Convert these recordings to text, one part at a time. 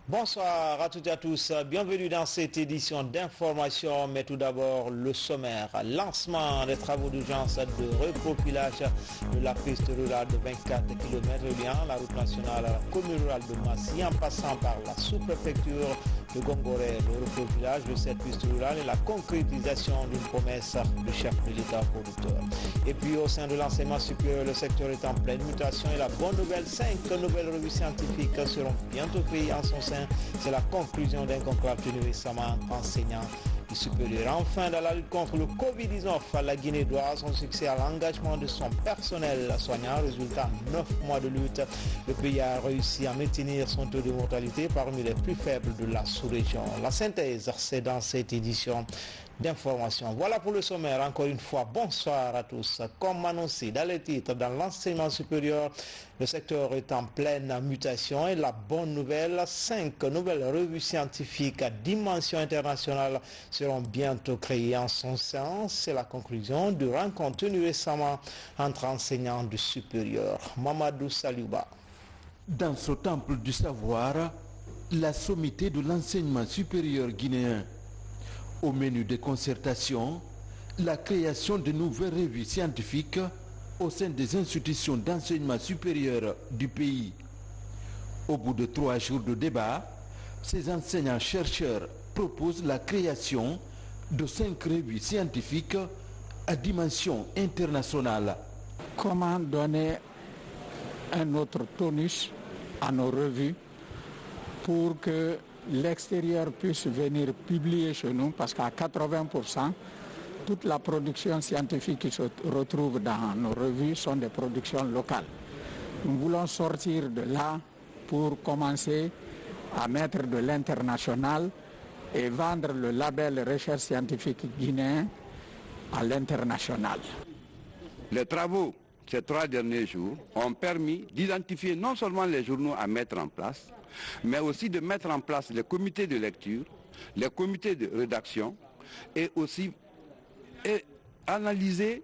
Bonsoir à toutes et à tous, bienvenue dans cette édition d'information, mais tout d'abord le sommaire. Lancement des travaux d'urgence de repropulage de la piste rurale de 24 km reliant la route nationale à la commune rurale de Massy en passant par la sous-préfecture de Gongoré. Le repropulage de cette piste rurale est la concrétisation d'une promesse du chef de l'État producteur. Et puis au sein de l'enseignement supérieur, le secteur est en pleine mutation et la bonne nouvelle, 5 nouvelles revues scientifiques seront bientôt créées en son sein. C'est la conclusion d'un concours tenu récemment entre enseignants du supérieur. Enfin, dans la lutte contre le Covid-19, la Guinée doit son succès à l'engagement de son personnel soignant. Résultat, 9 mois de lutte, le pays a réussi à maintenir son taux de mortalité parmi les plus faibles de la sous-région. La synthèse, c'est dans cette édition d'information. Voilà pour le sommaire. Encore une fois, bonsoir à tous. Comme annoncé dans les titres, dans l'enseignement supérieur, le secteur est en pleine mutation et la bonne nouvelle, 5 nouvelles revues scientifiques à dimension internationale seront bientôt créées en son sein. C'est la conclusion du rencontre tenue récemment entre enseignants du supérieur. Mamadou Saliouba. Dans ce temple du savoir, la sommité de l'enseignement supérieur guinéen. Au menu des concertations, la création de nouvelles revues scientifiques au sein des institutions d'enseignement supérieur du pays. Au bout de 3 jours de débat, ces enseignants-chercheurs proposent la création de 5 revues scientifiques à dimension internationale. Comment donner un autre tonus à nos revues pour que l'extérieur puisse venir publier chez nous, parce qu'à 80%, toute la production scientifique qui se retrouve dans nos revues sont des productions locales. Nous voulons sortir de là pour commencer à mettre de l'international et vendre le label recherche scientifique guinéen à l'international. Les travaux ces 3 derniers jours ont permis d'identifier non seulement les journaux à mettre en place, mais aussi de mettre en place les comités de lecture, les comités de rédaction et aussi analyser,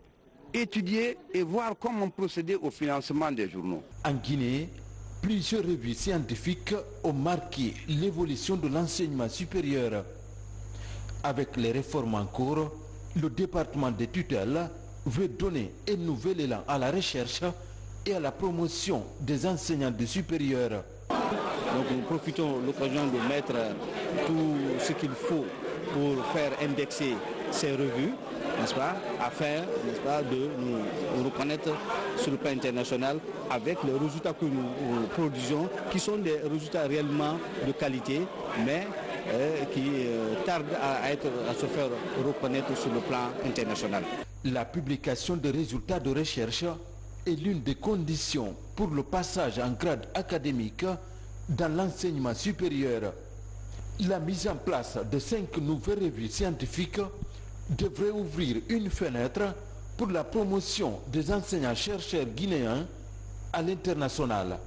étudier et voir comment procéder au financement des journaux. En Guinée, plusieurs revues scientifiques ont marqué l'évolution de l'enseignement supérieur. Avec les réformes en cours, le département des tutelles veut donner un nouvel élan à la recherche et à la promotion des enseignants du supérieur. Donc nous profitons de l'occasion de mettre tout ce qu'il faut pour faire indexer ces revues, n'est-ce pas, afin, n'est-ce pas, de nous reconnaître sur le plan international avec les résultats que nous produisons, qui sont des résultats réellement de qualité, mais qui tardent à se faire reconnaître sur le plan international. La publication des résultats de recherche est l'une des conditions pour le passage en grade académique dans l'enseignement supérieur. La mise en place de 5 nouvelles revues scientifiques devrait ouvrir une fenêtre pour la promotion des enseignants-chercheurs guinéens à l'international.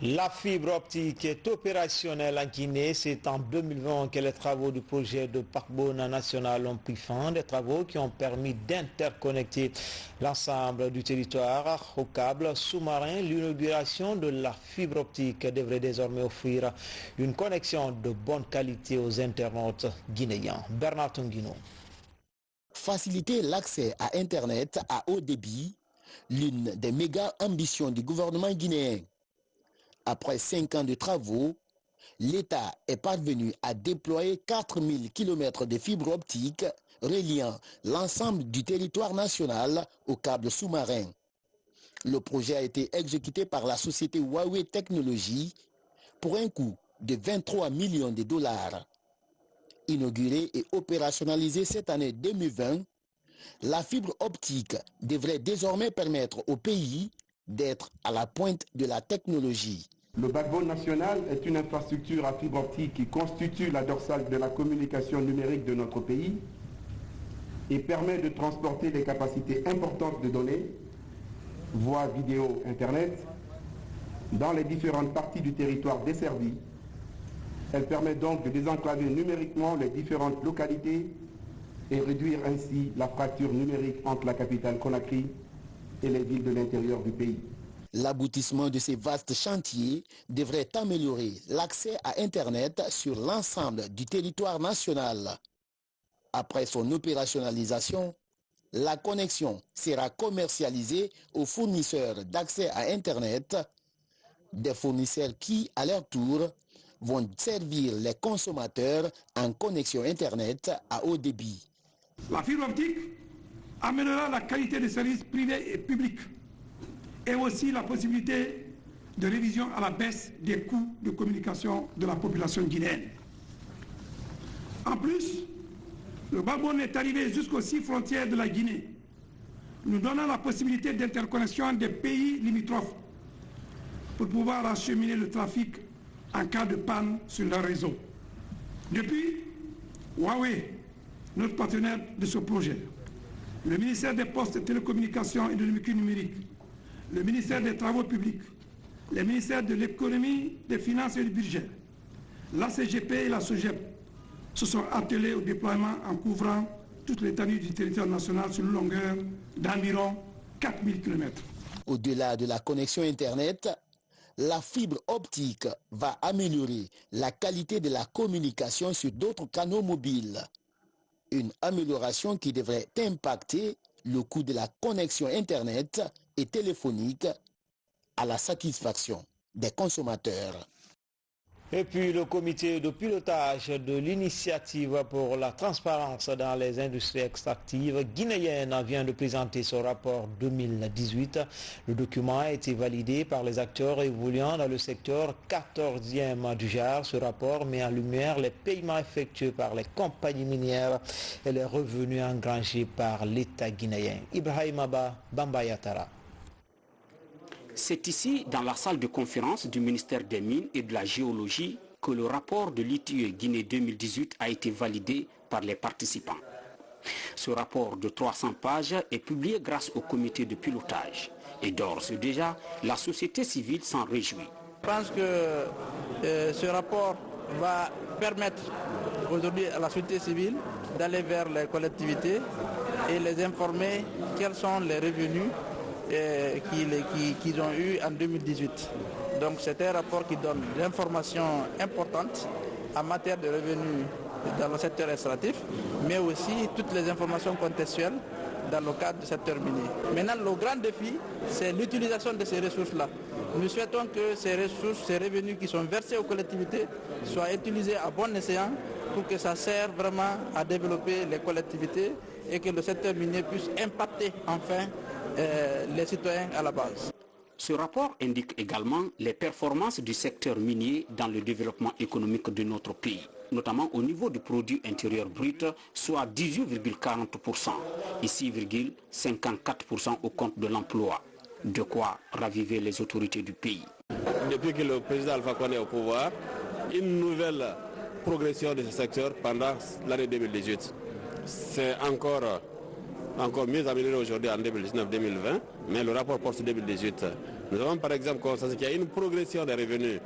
La fibre optique est opérationnelle en Guinée. C'est en 2020 que les travaux du projet de backbone national ont pris fin. Des travaux qui ont permis d'interconnecter l'ensemble du territoire au câble sous-marin. L'inauguration de la fibre optique devrait désormais offrir une connexion de bonne qualité aux internautes guinéens. Bernard Tunguino. Faciliter l'accès à Internet à haut débit, l'une des méga ambitions du gouvernement guinéen. Après 5 ans de travaux, l'État est parvenu à déployer 4000 km de fibres optiques reliant l'ensemble du territoire national au câble sous-marin. Le projet a été exécuté par la société Huawei Technologies pour un coût de 23 millions de dollars. Inaugurée et opérationnalisée cette année 2020, la fibre optique devrait désormais permettre au pays d'être à la pointe de la technologie. Le backbone national est une infrastructure à fibre optique qui constitue la dorsale de la communication numérique de notre pays et permet de transporter des capacités importantes de données, voix vidéo, Internet, dans les différentes parties du territoire desservi Elle permet donc de désenclaver numériquement les différentes localités et réduire ainsi la fracture numérique entre la capitale Conakry et les villes de l'intérieur du pays. L'aboutissement de ces vastes chantiers devrait améliorer l'accès à Internet sur l'ensemble du territoire national. Après son opérationnalisation, la connexion sera commercialisée aux fournisseurs d'accès à Internet, des fournisseurs qui, à leur tour, vont servir les consommateurs en connexion Internet à haut débit. La fibre optique améliorera la qualité des services privés et publics et aussi la possibilité de révision à la baisse des coûts de communication de la population guinéenne. En plus, le backbone est arrivé jusqu'aux 6 frontières de la Guinée, nous donnant la possibilité d'interconnexion des pays limitrophes pour pouvoir acheminer le trafic en cas de panne sur leur réseau. Depuis, Huawei, notre partenaire de ce projet, le ministère des Postes, et Télécommunications et de l'économie numérique, le ministère des Travaux publics, les ministères de l'économie, des finances et du budget, la CGP et la SOGEP se sont attelés au déploiement en couvrant toute l'étendue du territoire national sur une longueur d'environ 4000 km. Au-delà de la connexion Internet, la fibre optique va améliorer la qualité de la communication sur d'autres canaux mobiles. Une amélioration qui devrait impacter le coût de la connexion Internet et téléphonique à la satisfaction des consommateurs. Et puis le comité de pilotage de l'initiative pour la transparence dans les industries extractives guinéennes vient de présenter son rapport 2018. Le document a été validé par les acteurs évoluant dans le secteur 14e du genre. Ce rapport met en lumière les paiements effectués par les compagnies minières et les revenus engrangés par l'État guinéen. Ibrahim Abba, Bambayatara. C'est ici, dans la salle de conférence du ministère des Mines et de la Géologie, que le rapport de l'ITIE Guinée 2018 a été validé par les participants. Ce rapport de 300 pages est publié grâce au comité de pilotage. Et d'ores et déjà, la société civile s'en réjouit. Je pense que ce rapport va permettre aujourd'hui à la société civile d'aller vers les collectivités et les informer quels sont les revenus qu'ils ont eu en 2018. Donc c'est un rapport qui donne des informations importantes en matière de revenus dans le secteur extractif, mais aussi toutes les informations contextuelles dans le cadre du secteur minier. Maintenant, le grand défi, c'est l'utilisation de ces ressources-là. Nous souhaitons que ces ressources, ces revenus qui sont versés aux collectivités soient utilisés à bon escient pour que ça serve vraiment à développer les collectivités et que le secteur minier puisse impacter enfin les citoyens à la base. Ce rapport indique également les performances du secteur minier dans le développement économique de notre pays, notamment au niveau du produit intérieur brut, soit 18,40% et 6,54% au compte de l'emploi. De quoi raviver les autorités du pays. Depuis que le président Alpha Condé est au pouvoir, une nouvelle progression de ce secteur pendant l'année 2018. C'est encore mieux amélioré aujourd'hui en 2019-2020, mais le rapport porte sur 2018. Nous avons par exemple constaté qu'il y a une progression des revenus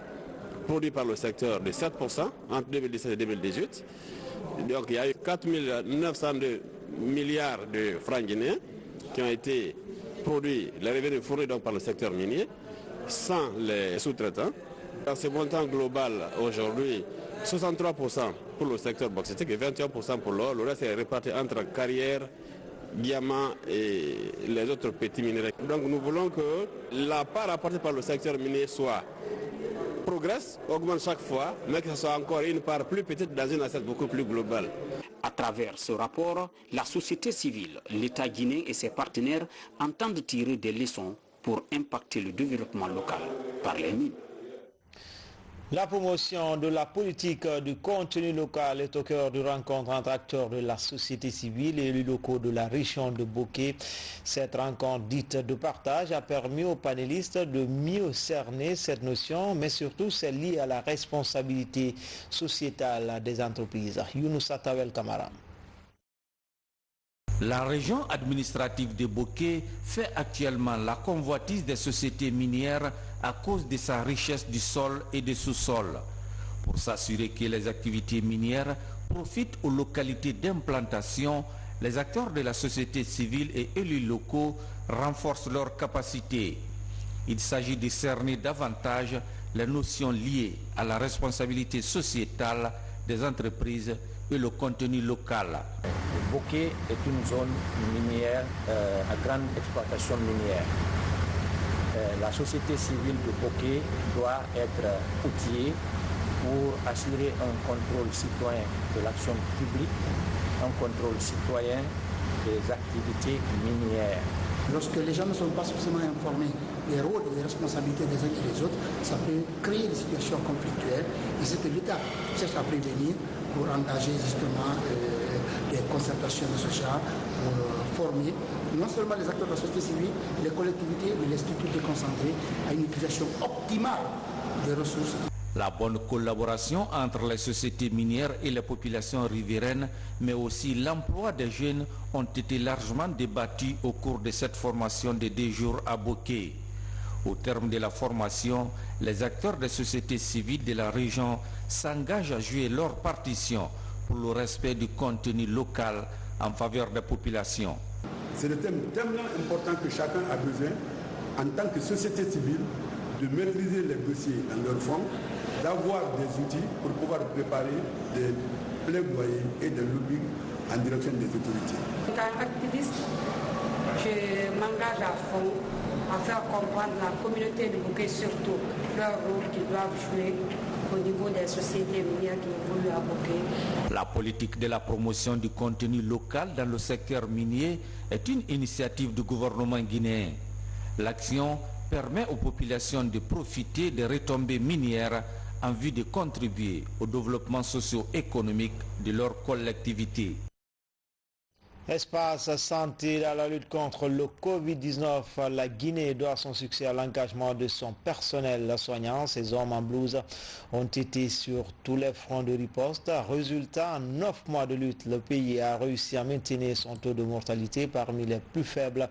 produits par le secteur de 7% entre 2017 et 2018. Donc il y a eu 4 902 milliards de francs guinéens qui ont été produits, les revenus fournis donc par le secteur minier, sans les sous-traitants. Dans ce montant global aujourd'hui, 63% pour le secteur bauxitique et 21% pour l'or. Le reste est réparti entre carrières, diamants et les autres petits minéraux. Donc nous voulons que la part apportée par le secteur minier progresse, augmente chaque fois, mais que ce soit encore une part plus petite dans une assiette beaucoup plus globale. À travers ce rapport, la société civile, l'État guinéen et ses partenaires entendent tirer des leçons pour impacter le développement local par les mines. La promotion de la politique du contenu local est au cœur de rencontres entre acteurs de la société civile et élus locaux de la région de Bokeh. Cette rencontre dite de partage a permis aux panélistes de mieux cerner cette notion, mais surtout c'est lié à la responsabilité sociétale des entreprises. Younoussa Tawel Kamara. La région administrative de Bokeh fait actuellement la convoitise des sociétés minières à cause de sa richesse du sol et du sous-sol. Pour s'assurer que les activités minières profitent aux localités d'implantation, les acteurs de la société civile et élus locaux renforcent leurs capacités. Il s'agit de cerner davantage les notions liées à la responsabilité sociétale des entreprises et le contenu local. Bokeh est une zone minière à grande exploitation minière. La société civile de Bokeh doit être outillée pour assurer un contrôle citoyen de l'action publique, un contrôle citoyen des activités minières. Lorsque les gens ne sont pas suffisamment informés des rôles et des responsabilités des uns et des autres, ça peut créer des situations conflictuelles. Et c'est que l'État cherche à prévenir pour engager justement des concertations de ce genre, pour former non seulement les acteurs de la société civile, les collectivités, mais les structures déconcentrées à une utilisation optimale des ressources. La bonne collaboration entre les sociétés minières et les populations riveraines, mais aussi l'emploi des jeunes, ont été largement débattus au cours de cette formation de 2 jours à Bokeh. Au terme de la formation, les acteurs des sociétés civiles de la région s'engagent à jouer leur partition pour le respect du contenu local en faveur des populations. C'est le thème tellement important que chacun a besoin, en tant que société civile, de maîtriser les dossiers dans leur fond, d'avoir des outils pour pouvoir préparer des plaidoyers et des lobbying en direction des autorités. En tant qu'activiste, je m'engage à fond à faire comprendre la communauté de Bokeh, surtout leur rôle qu'ils doivent jouer au niveau des sociétés minières qui évoluent à Bokeh. La politique de la promotion du contenu local dans le secteur minier est une initiative du gouvernement guinéen. L'action permet aux populations de profiter des retombées minières en vue de contribuer au développement socio-économique de leur collectivité. Espace santé dans la lutte contre le Covid-19, la Guinée doit son succès à l'engagement de son personnel soignant. Ces hommes en blouse ont été sur tous les fronts de riposte. Résultat, en 9 mois de lutte, le pays a réussi à maintenir son taux de mortalité parmi les plus faibles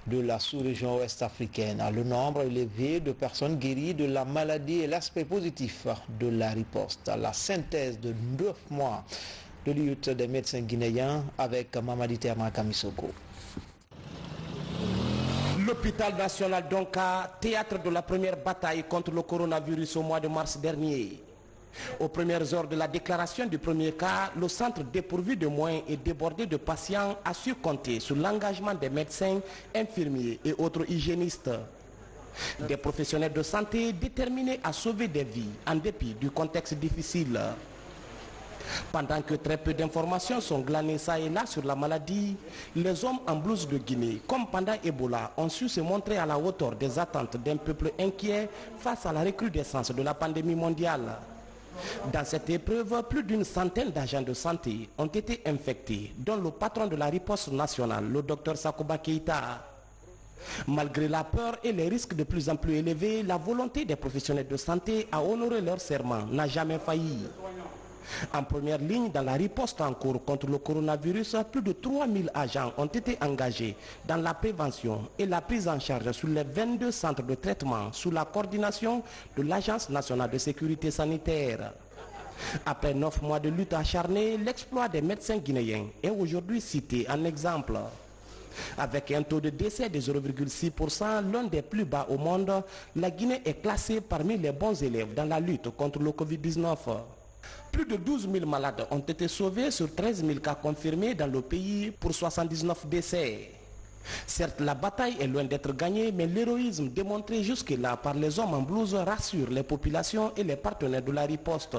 de la sous-région ouest-africaine. Le nombre élevé de personnes guéries de la maladie est l'aspect positif de la riposte. La synthèse de 9 mois de lutte des médecins guinéens avec Mamadi Terma Kamisoko. L'hôpital national d'Onka, théâtre de la première bataille contre le coronavirus au mois de mars dernier. Aux premières heures de la déclaration du premier cas, le centre dépourvu de moyens et débordé de patients a su compter sur l'engagement des médecins, infirmiers et autres hygiénistes. Des professionnels de santé déterminés à sauver des vies en dépit du contexte difficile. Pendant que très peu d'informations sont glanées ça et là sur la maladie, les hommes en blouse de Guinée, comme pendant Ebola, ont su se montrer à la hauteur des attentes d'un peuple inquiet face à la recrudescence de la pandémie mondiale. Dans cette épreuve, plus d'une centaine d'agents de santé ont été infectés, dont le patron de la riposte nationale, le docteur Sakouba Keïta. Malgré la peur et les risques de plus en plus élevés, la volonté des professionnels de santé à honorer leur serment n'a jamais failli. En première ligne, dans la riposte en cours contre le coronavirus, plus de 3000 agents ont été engagés dans la prévention et la prise en charge sur les 22 centres de traitement sous la coordination de l'Agence nationale de sécurité sanitaire. Après 9 mois de lutte acharnée, l'exploit des médecins guinéens est aujourd'hui cité en exemple. Avec un taux de décès de 0,6%, l'un des plus bas au monde, la Guinée est classée parmi les bons élèves dans la lutte contre le Covid-19. Plus de 12 000 malades ont été sauvés sur 13 000 cas confirmés dans le pays pour 79 décès. Certes, la bataille est loin d'être gagnée, mais l'héroïsme démontré jusque-là par les hommes en blouse rassure les populations et les partenaires de la riposte.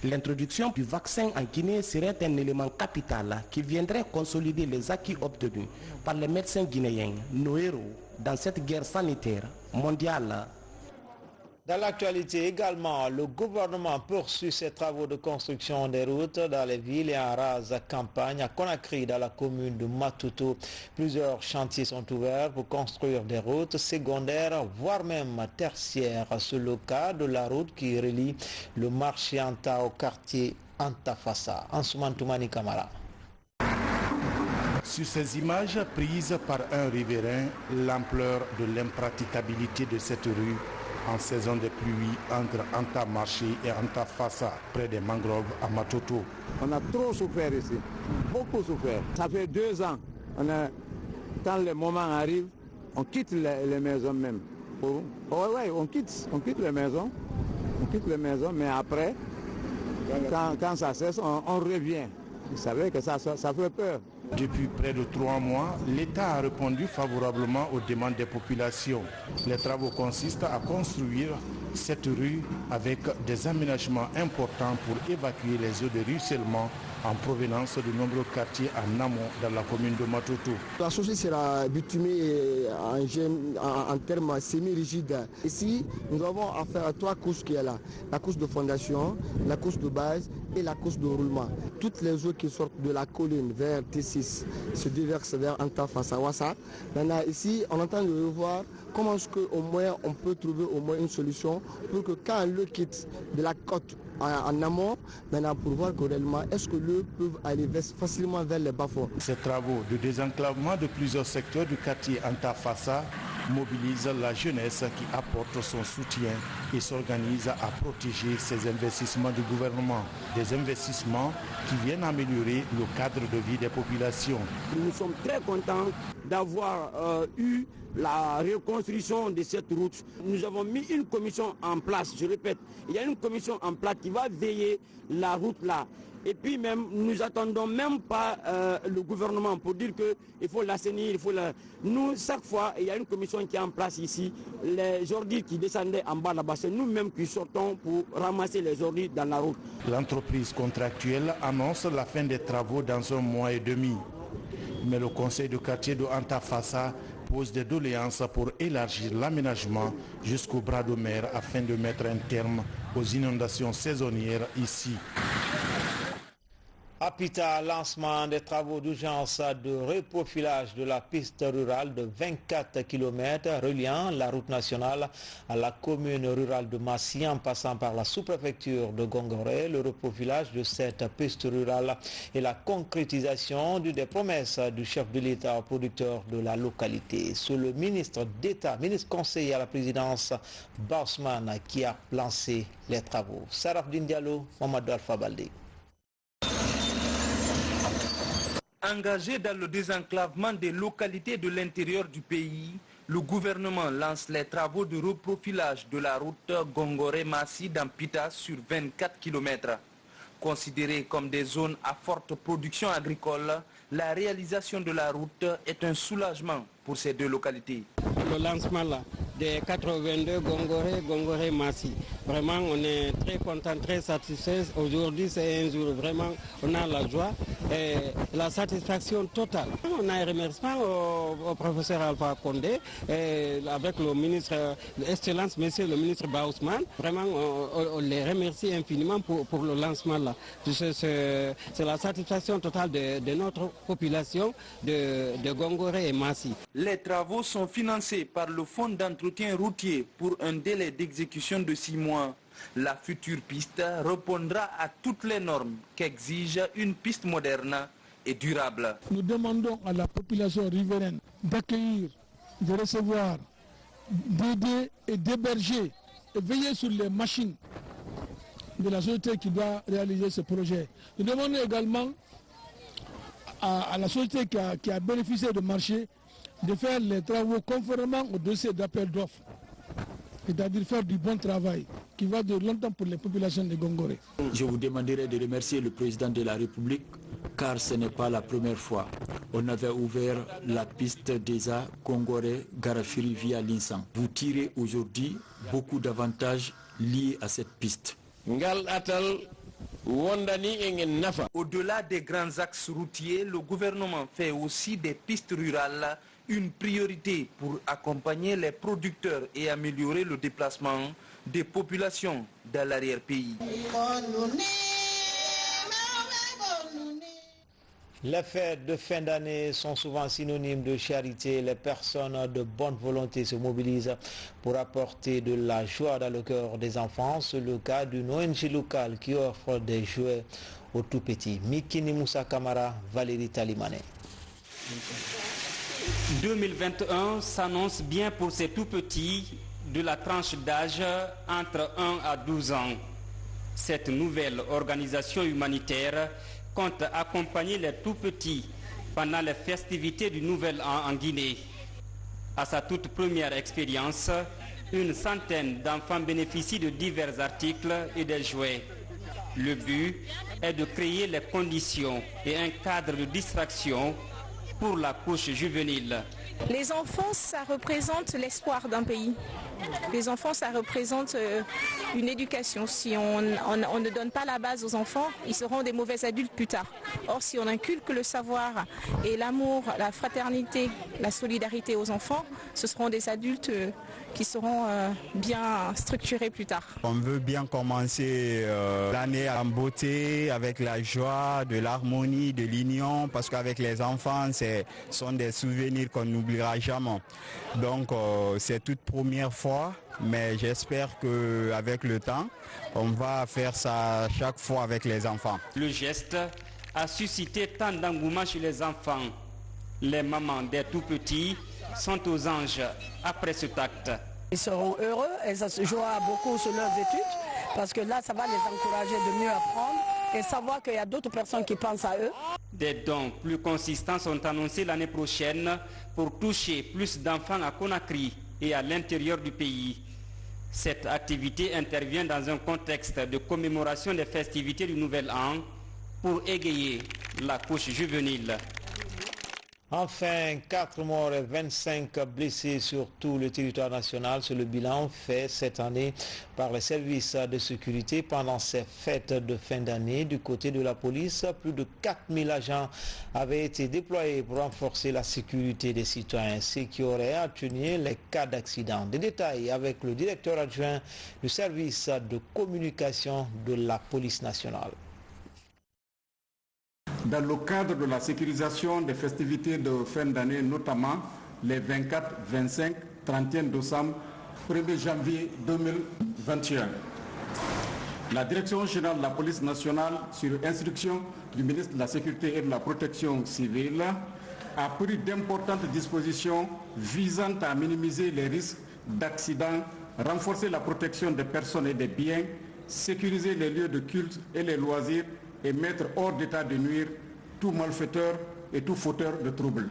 L'introduction du vaccin en Guinée serait un élément capital qui viendrait consolider les acquis obtenus par les médecins guinéens, nos héros, dans cette guerre sanitaire mondiale. Dans l'actualité également, le gouvernement poursuit ses travaux de construction des routes dans les villes et en rase campagne. À Conakry, dans la commune de Matuto, plusieurs chantiers sont ouverts pour construire des routes secondaires, voire même tertiaires. C'est le cas de la route qui relie le marché Anta au quartier Antafassa. Ansoumane Toumani Kamara. Sur ces images prises par un riverain, l'ampleur de l'impraticabilité de cette rue en saison de pluie entre Anta Marché et Anta Fassa, près des mangroves à Matoto. On a trop souffert ici, beaucoup souffert. Ça fait 2 ans. Quand le moment arrive, on quitte les maisons même. On quitte les maisons. On quitte les maisons, mais après, quand ça cesse, on revient. Vous savez que ça fait peur. Depuis près de 3 mois, l'État a répondu favorablement aux demandes des populations. Les travaux consistent à construire cette rue avec des aménagements importants pour évacuer les eaux de ruissellement en provenance de nombreux quartiers en amont dans la commune de Matoto. La chaussée sera bitumée en termes semi-rigides. Ici, nous avons affaire à 3 couches qui est là. La couche de fondation, la couche de base et la couche de roulement. Toutes les eaux qui sortent de la colline vers T6 se déversent vers Anta Fassa Wassa. Maintenant ici, on entend de revoir comment est-ce qu'au moins on peut trouver au moins une solution pour que quand l'eau quitte de la côte en amont, maintenant pour voir que réellement est-ce que l'eau peut aller facilement vers les bas-fonds. Ces travaux de désenclavement de plusieurs secteurs du quartier Anta Fassa mobilisent la jeunesse qui apporte son soutien et s'organise à protéger ces investissements du gouvernement. Des investissements qui viennent améliorer le cadre de vie des populations. Nous sommes très contents d'avoir eu la reconstruction de cette route. Nous avons mis une commission en place, je répète, il y a une commission en place qui va veiller la route là. Et puis même, nous attendons même pas le gouvernement pour dire qu'il faut l'assainir, Nous, chaque fois, il y a une commission qui est en place ici. Les ordures qui descendaient en bas là-bas, c'est nous-mêmes qui sortons pour ramasser les ordures dans la route. L'entreprise contractuelle annonce la fin des travaux dans 1 mois et demi. Mais le conseil de quartier de Anta Fassa pose des doléances pour élargir l'aménagement jusqu'au bras de mer afin de mettre un terme aux inondations saisonnières ici. À Pita, lancement des travaux d'urgence de reprofilage de la piste rurale de 24 km reliant la route nationale à la commune rurale de Massi en passant par la sous-préfecture de Gongoré. Le reprofilage de cette piste rurale est la concrétisation des promesses du chef de l'État aux producteurs de la localité. C'est le ministre d'État, ministre conseiller à la présidence Bausman qui a lancé les travaux. Sarafdine Diallo, Mamadou Alpha Baldé. Engagé dans le désenclavement des localités de l'intérieur du pays, le gouvernement lance les travaux de reprofilage de la route Gongoré-Massi dans Pita sur 24 km. Considérée comme des zones à forte production agricole, la réalisation de la route est un soulagement pour ces 2 localités. Le lancement là, des 82 Gongoré-Massi. Vraiment, on est très content, très satisfait. Aujourd'hui, c'est un jour vraiment, on a la joie et la satisfaction totale. On a un remerciement au professeur Alpha Condé et avec le ministre d'Excellence, monsieur le ministre Bausman. Vraiment, on les remercie infiniment pour le lancement là. C'est la satisfaction totale de notre population de Gongoré et Massi. Les travaux sont financés par le Fonds d'entretien routier pour un délai d'exécution de 6 mois. La future piste répondra à toutes les normes qu'exige une piste moderne et durable. Nous demandons à la population riveraine d'accueillir, de recevoir, d'aider et d'héberger et veiller sur les machines de la société qui doit réaliser ce projet. Nous demandons également à la société qui a bénéficié de marché de faire les travaux conformément au dossier d'appel d'offres, c'est-à-dire faire du bon travail qui va de longtemps pour les populations de Gongoré. Je vous demanderai de remercier le président de la République car ce n'est pas la première fois. On avait ouvert la piste déjà Gongoré-Garafiri via l'Insan. Vous tirez aujourd'hui beaucoup d'avantages liés à cette piste. Au-delà des grands axes routiers, le gouvernement fait aussi des pistes rurales une priorité pour accompagner les producteurs et améliorer le déplacement des populations dans l'arrière-pays. Les fêtes de fin d'année sont souvent synonymes de charité. Les personnes de bonne volonté se mobilisent pour apporter de la joie dans le cœur des enfants. C'est le cas d'une ONG locale qui offre des jouets aux tout petits. Mikini Moussa Kamara, Valérie Talimane. 2021 s'annonce bien pour ces tout petits de la tranche d'âge entre 1 à 12 ans. Cette nouvelle organisation humanitaire compte accompagner les tout-petits pendant les festivités du Nouvel An en Guinée. À sa toute première expérience, une centaine d'enfants bénéficient de divers articles et des jouets. Le but est de créer les conditions et un cadre de distraction pour la couche juvénile. Les enfants, ça représente l'espoir d'un pays. Les enfants, ça représente une éducation. Si on ne donne pas la base aux enfants, ils seront des mauvais adultes plus tard. Or, si on inculque le savoir et l'amour, la fraternité, la solidarité aux enfants, ce seront des adultes qui seront bien structurés plus tard. On veut bien commencer l'année en beauté, avec la joie, de l'harmonie, de l'union, parce qu'avec les enfants, ce sont des souvenirs qu'on n'oubliera jamais. Donc c'est toute première fois, mais j'espère qu'avec le temps, on va faire ça chaque fois avec les enfants. Le geste a suscité tant d'engouement chez les enfants. Les mamans des tout-petits sont aux anges après cet acte. Ils seront heureux et ça se jouera beaucoup sur leurs études parce que là, ça va les encourager de mieux apprendre et savoir qu'il y a d'autres personnes qui pensent à eux. Des dons plus consistants sont annoncés l'année prochaine pour toucher plus d'enfants à Conakry et à l'intérieur du pays. Cette activité intervient dans un contexte de commémoration des festivités du Nouvel An pour égayer la couche juvénile. Enfin, 4 morts et 25 blessés sur tout le territoire national. C'est le bilan fait cette année par les services de sécurité pendant ces fêtes de fin d'année. Du côté de la police, plus de 4000 agents avaient été déployés pour renforcer la sécurité des citoyens, ce qui aurait atténué les cas d'accident. Des détails avec le directeur adjoint du service de communication de la police nationale. Dans le cadre de la sécurisation des festivités de fin d'année, notamment les 24, 25, 31 décembre, 1er janvier 2021. La Direction générale de la police nationale, sur instruction du ministre de la Sécurité et de la Protection civile, a pris d'importantes dispositions visant à minimiser les risques d'accidents, renforcer la protection des personnes et des biens, sécuriser les lieux de culte et les loisirs, et mettre hors d'état de nuire tout malfaiteur et tout fauteur de troubles.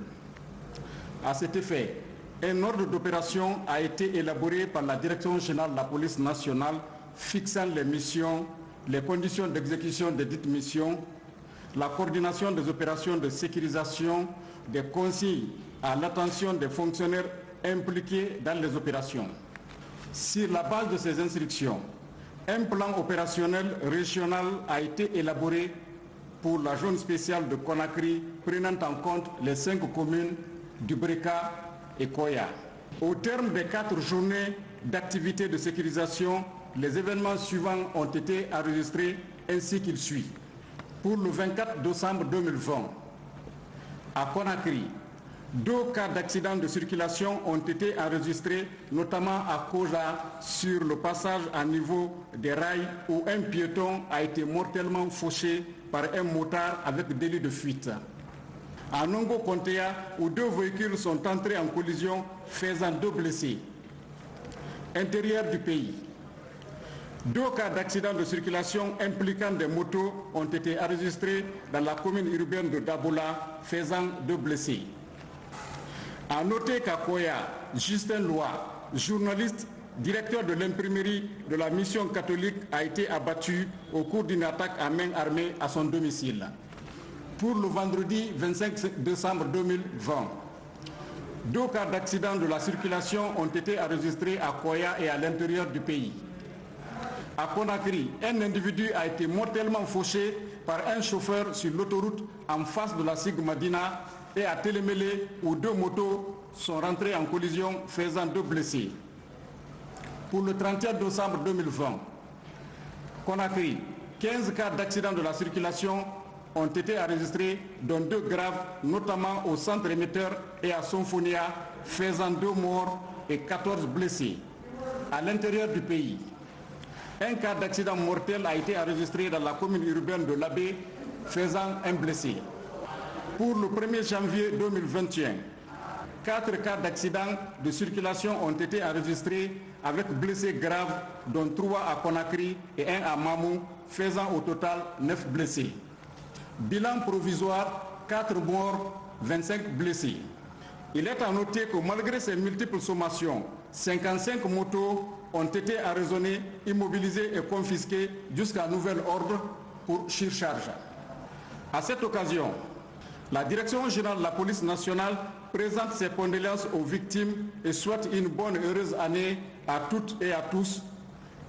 À cet effet, un ordre d'opération a été élaboré par la Direction générale de la police nationale fixant les missions, les conditions d'exécution de dites missions, la coordination des opérations de sécurisation, des consignes à l'attention des fonctionnaires impliqués dans les opérations. Sur la base de ces instructions, un plan opérationnel régional a été élaboré pour la zone spéciale de Conakry, prenant en compte les 5 communes du Breka et Koya. Au terme des 4 journées d'activité de sécurisation, les événements suivants ont été enregistrés ainsi qu'il suit. Pour le 24 décembre 2020, à Conakry, 2 cas d'accident de circulation ont été enregistrés, notamment à Koja, sur le passage à niveau des rails où un piéton a été mortellement fauché par un motard avec délit de fuite. À Nongo Kontea, où 2 véhicules sont entrés en collision, faisant 2 blessés. Intérieur du pays, 2 cas d'accident de circulation impliquant des motos ont été enregistrés dans la commune urbaine de Dabola, faisant 2 blessés. À noter qu'à Koya, Justin Loa, journaliste, directeur de l'imprimerie de la mission catholique, a été abattu au cours d'une attaque à main armée à son domicile. Pour le vendredi 25 décembre 2020, 2 cas d'accident de la circulation ont été enregistrés à Koya et à l'intérieur du pays. À Conakry, un individu a été mortellement fauché par un chauffeur sur l'autoroute en face de la Sigmadina et à Télémélé où 2 motos sont rentrées en collision faisant 2 blessés. Pour le 31 décembre 2020, Conakry, 15 cas d'accident de la circulation ont été enregistrés, dont 2 graves, notamment au centre émetteur et à Sonfonia, faisant 2 morts et 14 blessés. À l'intérieur du pays, un cas d'accident mortel a été enregistré dans la commune urbaine de Labé, faisant 1 blessé. Pour le 1er janvier 2021, 4 cas d'accident de circulation ont été enregistrés avec blessés graves, dont 3 à Conakry et 1 à Mamou, faisant au total 9 blessés. Bilan provisoire, 4 morts, 25 blessés. Il est à noter que malgré ces multiples sommations, 55 motos ont été arraisonnées, immobilisées et confisquées jusqu'à nouvel ordre pour surcharge. À cette occasion, la Direction générale de la police nationale présente ses condoléances aux victimes et souhaite une bonne et heureuse année à toutes et à tous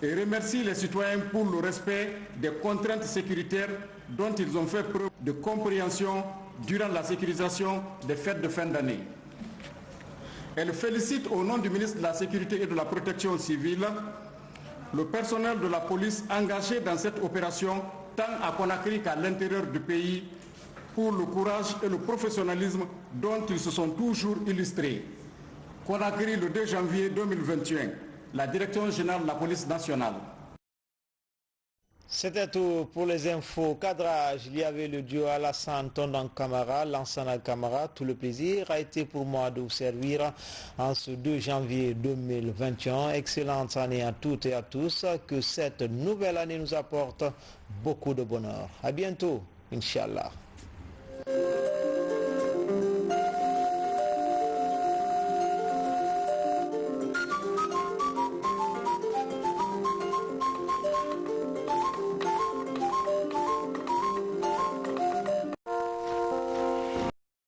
et remercie les citoyens pour le respect des contraintes sécuritaires dont ils ont fait preuve de compréhension durant la sécurisation des fêtes de fin d'année. Elle félicite au nom du ministre de la Sécurité et de la Protection civile le personnel de la police engagé dans cette opération tant à Conakry qu'à l'intérieur du pays pour le courage et le professionnalisme dont ils se sont toujours illustrés. Conakry, le 2 janvier 2021, la Direction générale de la police nationale. C'était tout pour les infos. Cadrage, il y avait le duo Alassane Tondan Camara, Lansana Camara. Tout le plaisir a été pour moi de vous servir en ce 2 janvier 2021. Excellente année à toutes et à tous. Que cette nouvelle année nous apporte beaucoup de bonheur. À bientôt, Inch'Allah.